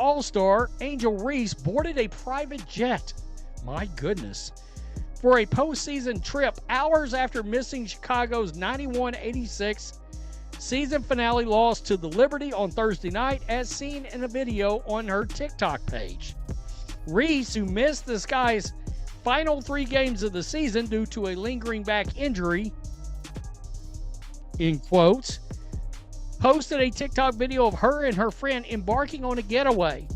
All-Star Angel Reese boarded a private jet. My goodness. For a postseason trip hours after missing Chicago's 91-86 season finale loss to the Liberty on Thursday night, as seen in a video on her TikTok page. Reese, who missed the Sky's final 3 games of the season due to a lingering back injury, in quotes, posted a TikTok video of her and her friend embarking on a getaway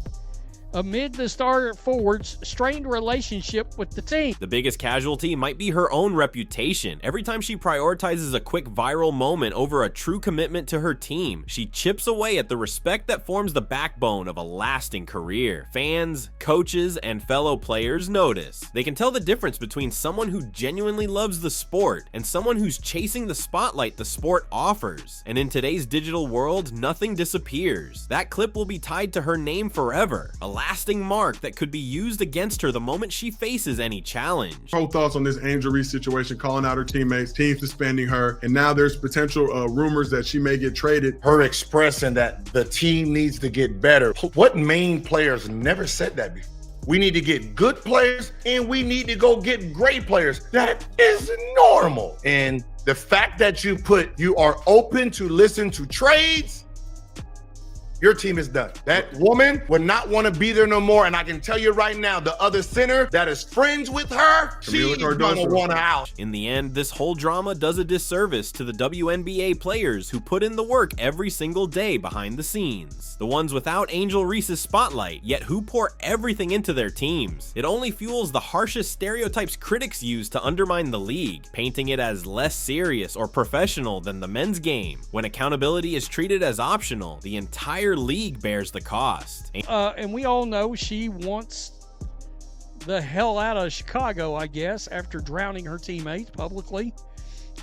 amid the star forward's strained relationship with the team. The biggest casualty might be her own reputation. Every time she prioritizes a quick viral moment over a true commitment to her team, she chips away at the respect that forms the backbone of a lasting career. Fans, coaches, and fellow players notice. They can tell the difference between someone who genuinely loves the sport and someone who's chasing the spotlight the sport offers. And in today's digital world, nothing disappears. That clip will be tied to her name forever, a lasting mark that could be used against her the moment she faces any challenge. Whole thoughts on this Angel Reese situation, calling out her teammates, team suspending her, and now there's potential rumors that she may get traded. Her expressing that the team needs to get better. What main players never said that before? We need to get good players and we need to go get great players. That is normal. And the fact that you are open to listen to trades, your team is done. That woman would not want to be there no more. And I can tell you right now, the other center that is friends with her, she's gonna want out. In the end, this whole drama does a disservice to the WNBA players who put in the work every single day behind the scenes. The ones without Angel Reese's spotlight, yet who pour everything into their teams. It only fuels the harshest stereotypes critics use to undermine the league, painting it as less serious or professional than the men's game. When accountability is treated as optional, the entire league bears the cost. And we all know she wants the hell out of Chicago, I guess, after drowning her teammates publicly.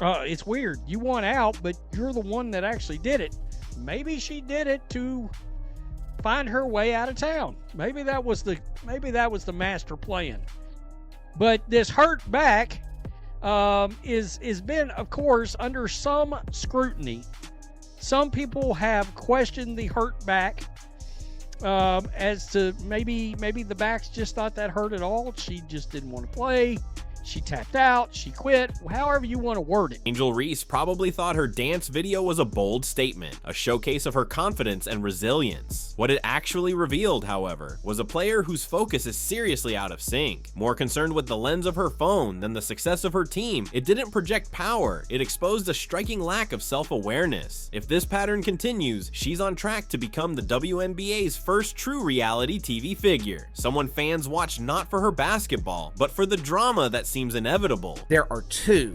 It's weird. You want out, but you're the one that actually did it. Maybe she did it to find her way out of town. Maybe that was the master plan. But this hurt back is been, of course, under some scrutiny. Some people have questioned the hurt back as to maybe the back's just not that hurt at all. She just didn't want to play. She tapped out, she quit, however you want to word it. Angel Reese probably thought her dance video was a bold statement, a showcase of her confidence and resilience. What it actually revealed, however, was a player whose focus is seriously out of sync. More concerned with the lens of her phone than the success of her team, it didn't project power, it exposed a striking lack of self-awareness. If this pattern continues, she's on track to become the WNBA's first true reality TV figure. Someone fans watch not for her basketball, but for the drama that seems inevitable. There are two.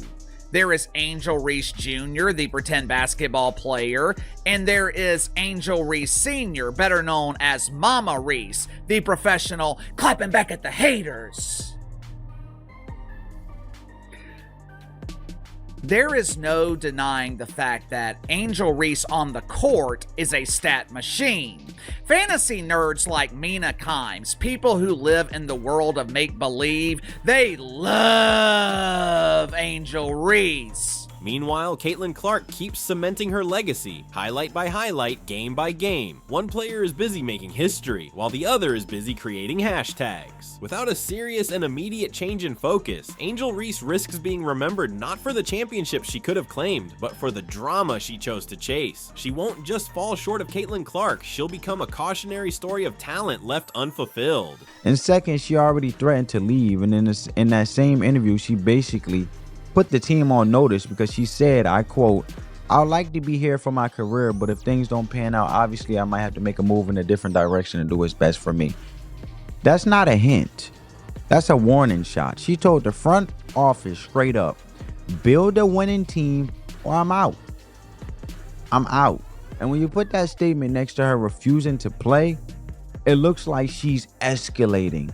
There is Angel Reese Jr., the pretend basketball player, and there is Angel Reese Sr., better known as Mama Reese, the professional clapping back at the haters. There is no denying the fact that Angel Reese on the court is a stat machine. Fantasy nerds like Mina Kimes, people who live in the world of make-believe, they love Angel Reese. Meanwhile, Caitlin Clark keeps cementing her legacy, highlight by highlight, game by game. One player is busy making history, while the other is busy creating hashtags. Without a serious and immediate change in focus, Angel Reese risks being remembered not for the championship she could have claimed, but for the drama she chose to chase. She won't just fall short of Caitlin Clark, she'll become a cautionary story of talent left unfulfilled. And second, she already threatened to leave, and in that same interview, she basically put the team on notice because she said, I quote, "I'd like to be here for my career, but if things don't pan out, obviously I might have to make a move in a different direction and do what's best for me." That's not a hint. That's a warning shot. She told the front office straight up, build a winning team or I'm out. I'm out. And when you put that statement next to her refusing to play, it looks like she's escalating.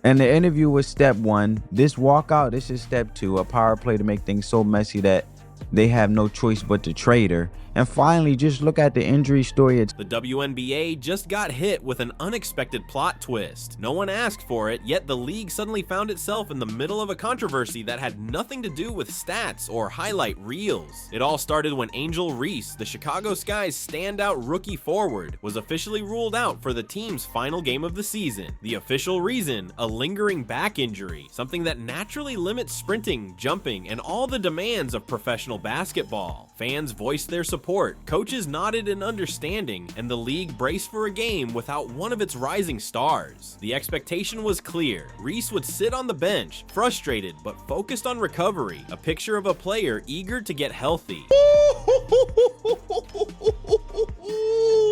And the interview was step one. This walkout, this is step two, a power play to make things so messy that they have no choice but to trade her. And finally, just look at the injury story. The WNBA just got hit with an unexpected plot twist. No one asked for it, yet the league suddenly found itself in the middle of a controversy that had nothing to do with stats or highlight reels. It all started when Angel Reese, the Chicago Sky's standout rookie forward, was officially ruled out for the team's final game of the season. The official reason, a lingering back injury, something that naturally limits sprinting, jumping, and all the demands of professional basketball. Fans voiced their support, coaches nodded in understanding, and the league braced for a game without one of its rising stars. The expectation was clear. Reese would sit on the bench, frustrated but focused on recovery, a picture of a player eager to get healthy.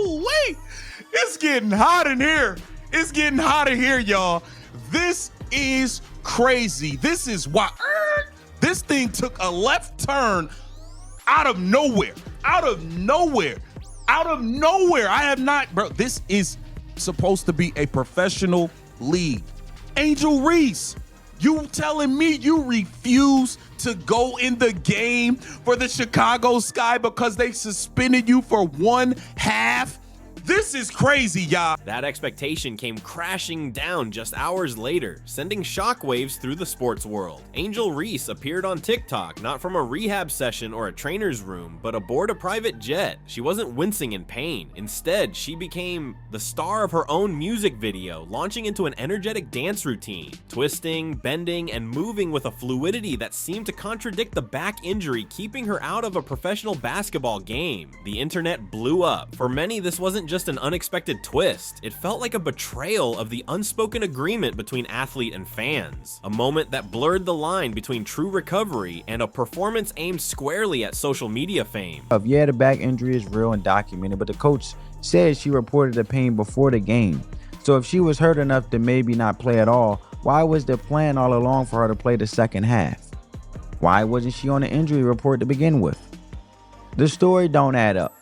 Wait, it's getting hot in here. It's getting hot in here, y'all. This is crazy. This is why this thing took a left turn out of nowhere. I have not, bro. This is supposed to be a professional league. Angel Reese, you telling me you refuse to go in the game for the Chicago Sky because they suspended you for 1 half? This is crazy, y'all. That expectation came crashing down just hours later, sending shockwaves through the sports world. Angel Reese appeared on TikTok, not from a rehab session or a trainer's room, but aboard a private jet. She wasn't wincing in pain. Instead, she became the star of her own music video, launching into an energetic dance routine, twisting, bending, and moving with a fluidity that seemed to contradict the back injury keeping her out of a professional basketball game. The internet blew up. For many, this wasn't just an unexpected twist. It felt like a betrayal of the unspoken agreement between athlete and fans, a moment that blurred the line between true recovery and a performance aimed squarely at social media fame. Yeah, the back injury is real and documented, but the coach said she reported the pain before the game. So if she was hurt enough to maybe not play at all, why was the plan all along for her to play the second half? Why wasn't she on the injury report to begin with? The story don't add up.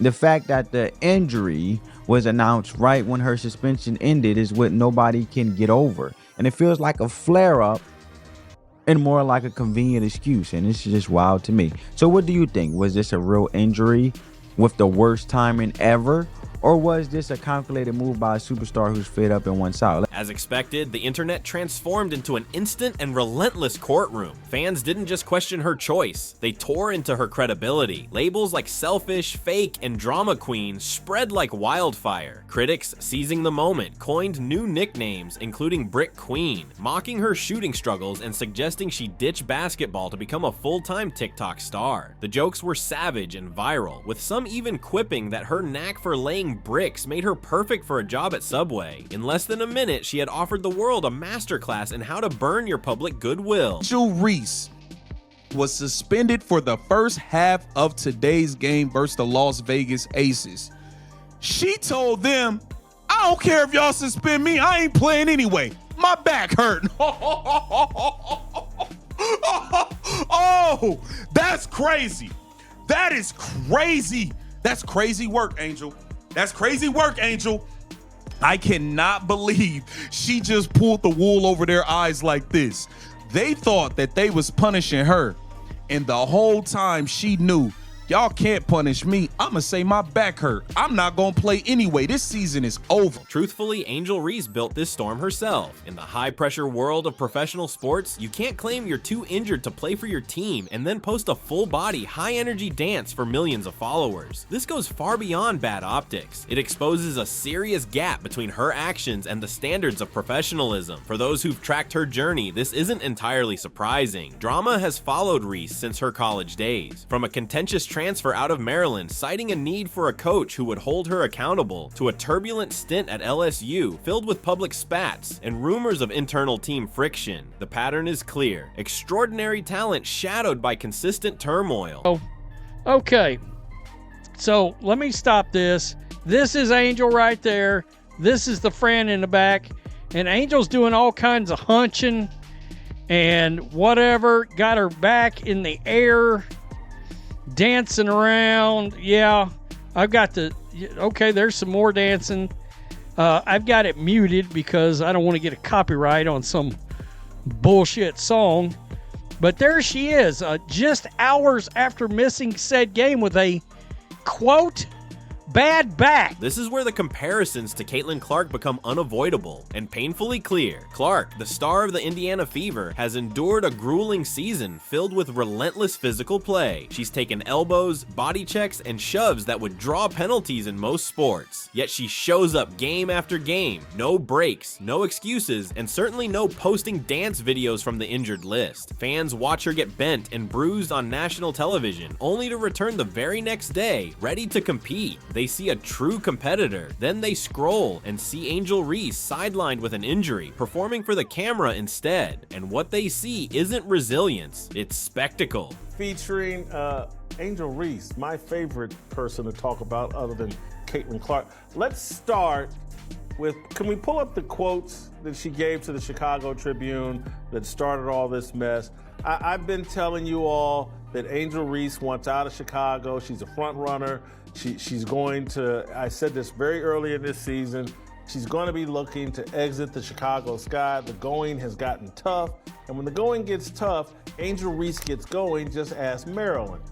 The fact that the injury was announced right when her suspension ended is what nobody can get over. And it feels like a flare-up and more like a convenient excuse. And it's just wild to me. So what do you think? Was this a real injury with the worst timing ever? Or was this a calculated move by a superstar who's fed up and wants out? As expected, the internet transformed into an instant and relentless courtroom. Fans didn't just question her choice, they tore into her credibility. Labels like selfish, fake, and drama queen spread like wildfire. Critics, seizing the moment, coined new nicknames, including Brick Queen, mocking her shooting struggles and suggesting she ditch basketball to become a full-time TikTok star. The jokes were savage and viral, with some even quipping that her knack for laying bricks made her perfect for a job at Subway. In less than a minute, she had offered the world a masterclass in how to burn your public goodwill. Angel Reese was suspended for the first half of today's game versus the Las Vegas Aces. She told them, I don't care if y'all suspend me, I ain't playing anyway. My back hurt. Oh, that's crazy. That is crazy. That's crazy work, Angel. That's crazy work, Angel. I cannot believe she just pulled the wool over their eyes like this. They thought that they was punishing her, and the whole time she knew, y'all can't punish me. I'ma say my back hurt. I'm not gonna play anyway. This season is over. Truthfully, Angel Reese built this storm herself. In the high-pressure world of professional sports, you can't claim you're too injured to play for your team and then post a full-body, high-energy dance for millions of followers. This goes far beyond bad optics. It exposes a serious gap between her actions and the standards of professionalism. For those who've tracked her journey, this isn't entirely surprising. Drama has followed Reese since her college days. From a contentious transfer out of Maryland, citing a need for a coach who would hold her accountable, to a turbulent stint at LSU filled with public spats and rumors of internal team friction. The pattern is clear. Extraordinary talent shadowed by consistent turmoil. Oh, okay. So let me stop this. This is Angel right there. This is the friend in the back. And Angel's doing all kinds of hunching and whatever. Got her back in the air, dancing around. Yeah, I've got the, okay, there's some more dancing. I've got it muted because I don't want to get a copyright on some bullshit song. But there she is, just hours after missing said game with a quote, bad back. This is where the comparisons to Caitlin Clark become unavoidable and painfully clear. Clark, the star of the Indiana Fever, has endured a grueling season filled with relentless physical play. She's taken elbows, body checks, and shoves that would draw penalties in most sports. Yet she shows up game after game. No breaks, no excuses, and certainly no posting dance videos from the injured list. Fans watch her get bent and bruised on national television, only to return the very next day, ready to compete. They see a true competitor, then they scroll and see Angel Reese sidelined with an injury, performing for the camera instead. And what they see isn't resilience, it's spectacle. Featuring Angel Reese, my favorite person to talk about other than Caitlin Clark. Let's start with, can we pull up the quotes that she gave to the Chicago Tribune that started all this mess? I've been telling you all that Angel Reese wants out of Chicago. She's a front runner. She's going to, I said this very early in this season, she's going to be looking to exit the Chicago Sky. The going has gotten tough. And when the going gets tough, Angel Reese gets going, just ask Maryland.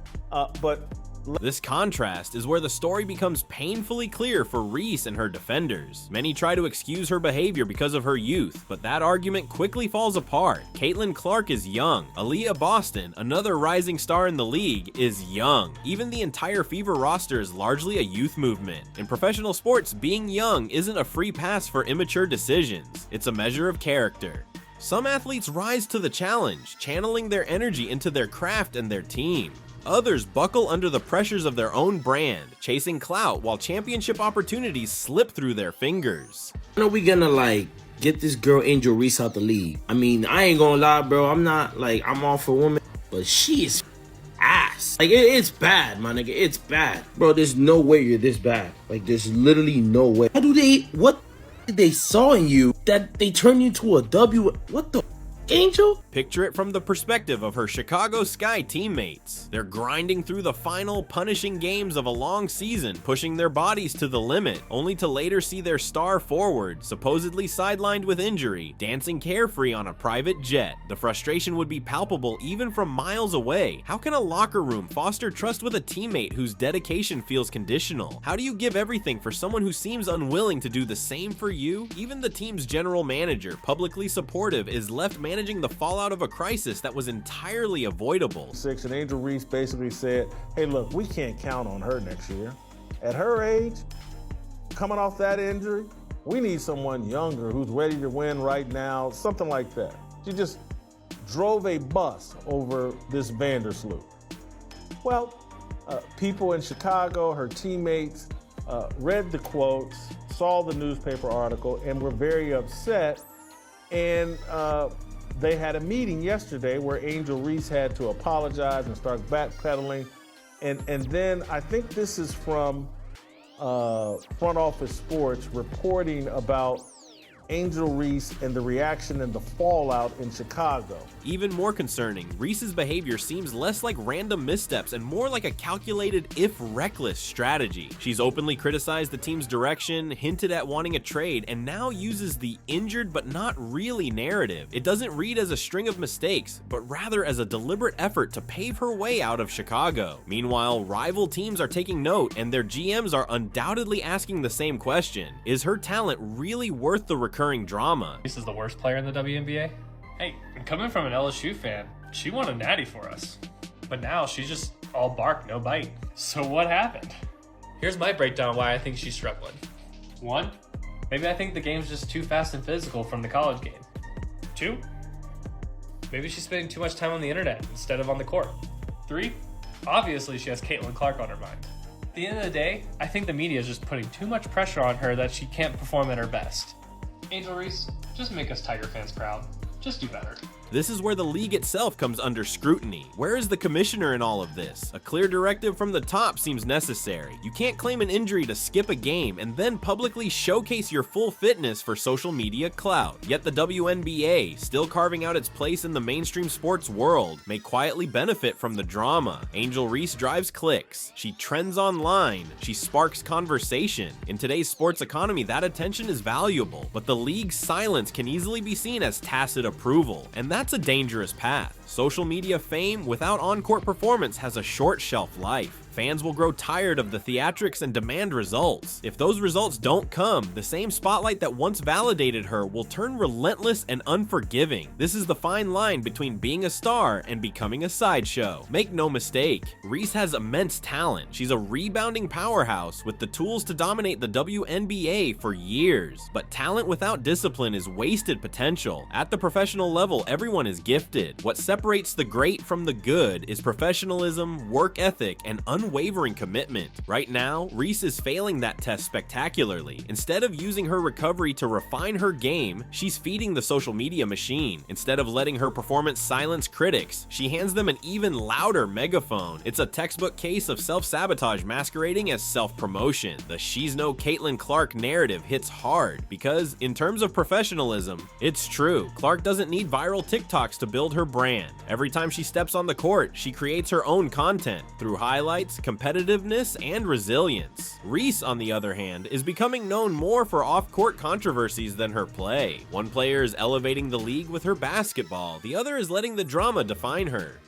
This contrast is where the story becomes painfully clear for Reese and her defenders. Many try to excuse her behavior because of her youth, but that argument quickly falls apart. Caitlin Clark is young. Aaliyah Boston, another rising star in the league, is young. Even the entire Fever roster is largely a youth movement. In professional sports, being young isn't a free pass for immature decisions. It's a measure of character. Some athletes rise to the challenge, channeling their energy into their craft and their team. Others buckle under the pressures of their own brand, chasing clout while championship opportunities slip through their fingers. When are we gonna get this girl Angel Reese out the league? I mean, I ain't gonna lie, bro. I'm not I'm all for women, but she is ass. It's bad, my nigga. It's bad, bro. There's no way you're this bad. There's literally no way. What did they saw in you that they turned you to a W? What the? Angel? Picture it from the perspective of her Chicago Sky teammates. They're grinding through the final, punishing games of a long season, pushing their bodies to the limit, only to later see their star forward, supposedly sidelined with injury, dancing carefree on a private jet. The frustration would be palpable even from miles away. How can a locker room foster trust with a teammate whose dedication feels conditional? How do you give everything for someone who seems unwilling to do the same for you? Even the team's general manager, publicly supportive, is left managing the fallout of a crisis that was entirely avoidable. And Angel Reese basically said, hey, look, we can't count on her next year. At her age, coming off that injury, we need someone younger who's ready to win right now, something like that. She just drove a bus over this Vandersloot. Well, people in Chicago, her teammates, read the quotes, saw the newspaper article, and were very upset. And they had a meeting yesterday where Angel Reese had to apologize and start backpedaling. And then I think this is from Front Office Sports reporting about Angel Reese and the reaction and the fallout in Chicago. Even more concerning, Reese's behavior seems less like random missteps and more like a calculated, if reckless, strategy. She's openly criticized the team's direction, hinted at wanting a trade, and now uses the injured but not really narrative. It doesn't read as a string of mistakes, but rather as a deliberate effort to pave her way out of Chicago. Meanwhile, rival teams are taking note, and their GMs are undoubtedly asking the same question. Is her talent really worth the recurring drama? Reese is the worst player in the WNBA. Hey, coming from an LSU fan, she won a natty for us. But now she's just all bark, no bite. So what happened? Here's my breakdown why I think she's struggling. 1, maybe I think the game's just too fast and physical from the college game. 2, maybe she's spending too much time on the internet instead of on the court. 3, obviously she has Caitlin Clark on her mind. At the end of the day, I think the media is just putting too much pressure on her that she can't perform at her best. Angel Reese, just make us Tiger fans proud. Just do better. This is where the league itself comes under scrutiny. Where is the commissioner in all of this? A clear directive from the top seems necessary. You can't claim an injury to skip a game and then publicly showcase your full fitness for social media clout. Yet the WNBA, still carving out its place in the mainstream sports world, may quietly benefit from the drama. Angel Reese drives clicks. She trends online. She sparks conversation. In today's sports economy, that attention is valuable, but the league's silence can easily be seen as tacit approval, and that's a dangerous path. Social media fame without on-court performance has a short shelf life. Fans will grow tired of the theatrics and demand results. If those results don't come, the same spotlight that once validated her will turn relentless and unforgiving. This is the fine line between being a star and becoming a sideshow. Make no mistake, Reese has immense talent. She's a rebounding powerhouse with the tools to dominate the WNBA for years. But talent without discipline is wasted potential. At the professional level, everyone is gifted. What separates the great from the good is professionalism, work ethic, and unwavering commitment. Right now, Reese is failing that test spectacularly. Instead of using her recovery to refine her game, she's feeding the social media machine. Instead of letting her performance silence critics, she hands them an even louder megaphone. It's a textbook case of self-sabotage masquerading as self-promotion. The "she's no Caitlin Clark" narrative hits hard because, in terms of professionalism, it's true. Clark doesn't need viral TikToks to build her brand. Every time she steps on the court, she creates her own content through highlights, competitiveness, and resilience. Reese, on the other hand, is becoming known more for off-court controversies than her play. One player is elevating the league with her basketball, the other is letting the drama define her.